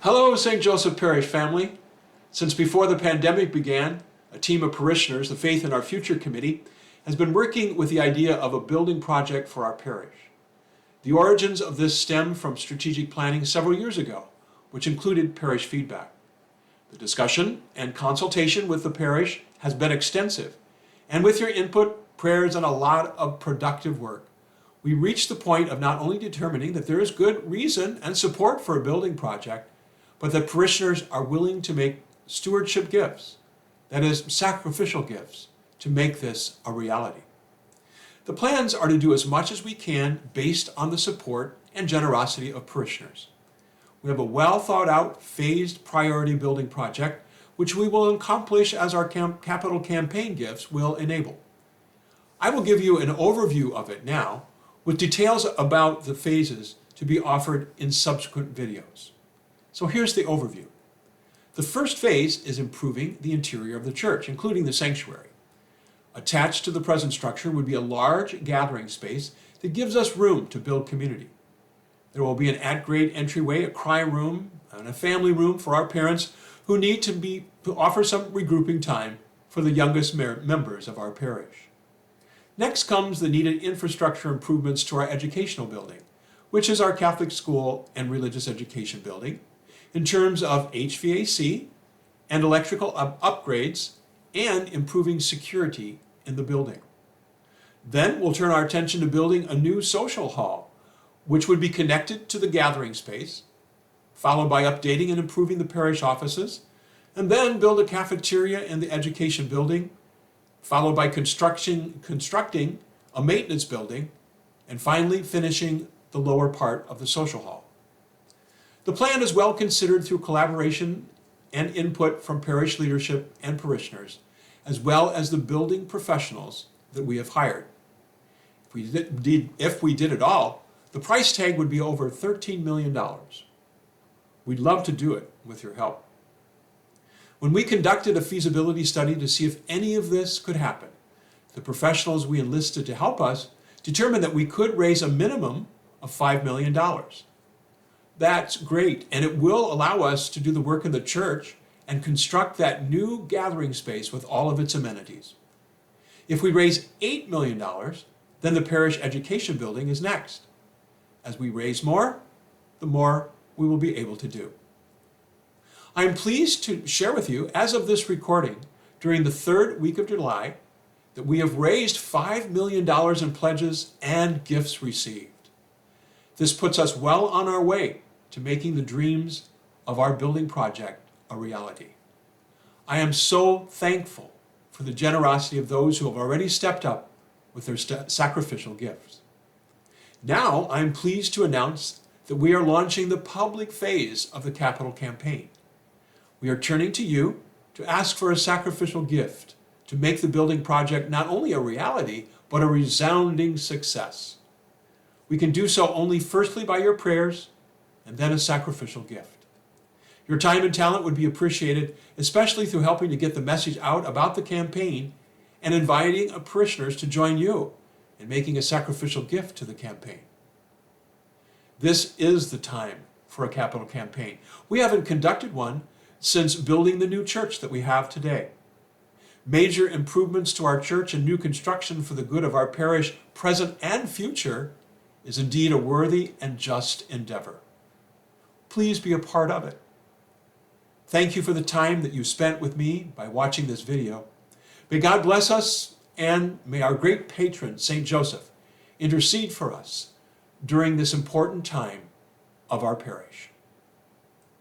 Hello, St. Joseph Parish family. Since before the pandemic began, a team of parishioners, the Faith in Our Future Committee, has been working with the idea of a building project for our parish. The origins of this stem from strategic planning several years ago, which included parish feedback. The discussion and consultation with the parish has been extensive, and with your input, prayers, and a lot of productive work, we reached the point of not only determining that there is good reason and support for a building project, but that parishioners are willing to make stewardship gifts, that is, sacrificial gifts, to make this a reality. The plans are to do as much as we can based on the support and generosity of parishioners. We have a well thought out, phased priority building project, which we will accomplish as our capital campaign gifts will enable. I will give you an overview of it now, with details about the phases to be offered in subsequent videos. So here's the overview. The first phase is improving the interior of the church, including the sanctuary. Attached to the present structure would be a large gathering space that gives us room to build community. There will be an at-grade entryway, a cry room, and a family room for our parents who need to offer some regrouping time for the youngest members of our parish. Next comes the needed infrastructure improvements to our educational building, which is our Catholic school and religious education building, in terms of HVAC and electrical upgrades and improving security in the building. Then we'll turn our attention to building a new social hall, which would be connected to the gathering space, followed by updating and improving the parish offices, and then build a cafeteria in the education building, followed by constructing a maintenance building, and finally finishing the lower part of the social hall. The plan is well considered through collaboration and input from parish leadership and parishioners, as well as the building professionals that we have hired. If we did it all, the price tag would be over $13 million. We'd love to do it with your help. When we conducted a feasibility study to see if any of this could happen, the professionals we enlisted to help us determined that we could raise a minimum of $5 million. That's great, and it will allow us to do the work in the church and construct that new gathering space with all of its amenities. If we raise $8 million, then the parish education building is next. As we raise more, the more we will be able to do. I am pleased to share with you, as of this recording, during the third week of July, that we have raised $5 million in pledges and gifts received. This puts us well on our way to making the dreams of our building project a reality. I am so thankful for the generosity of those who have already stepped up with their sacrificial gifts. Now I am pleased to announce that we are launching the public phase of the capital campaign. We are turning to you to ask for a sacrificial gift to make the building project not only a reality, but a resounding success. We can do so only firstly by your prayers and then a sacrificial gift. Your time and talent would be appreciated, especially through helping to get the message out about the campaign and inviting parishioners to join you in making a sacrificial gift to the campaign. This is the time for a capital campaign. We haven't conducted one since building the new church that we have today. Major improvements to our church and new construction for the good of our parish, present and future, is indeed a worthy and just endeavor. Please be a part of it. Thank you for the time that you spent with me by watching this video. May God bless us, and may our great patron, St. Joseph, intercede for us during this important time of our parish.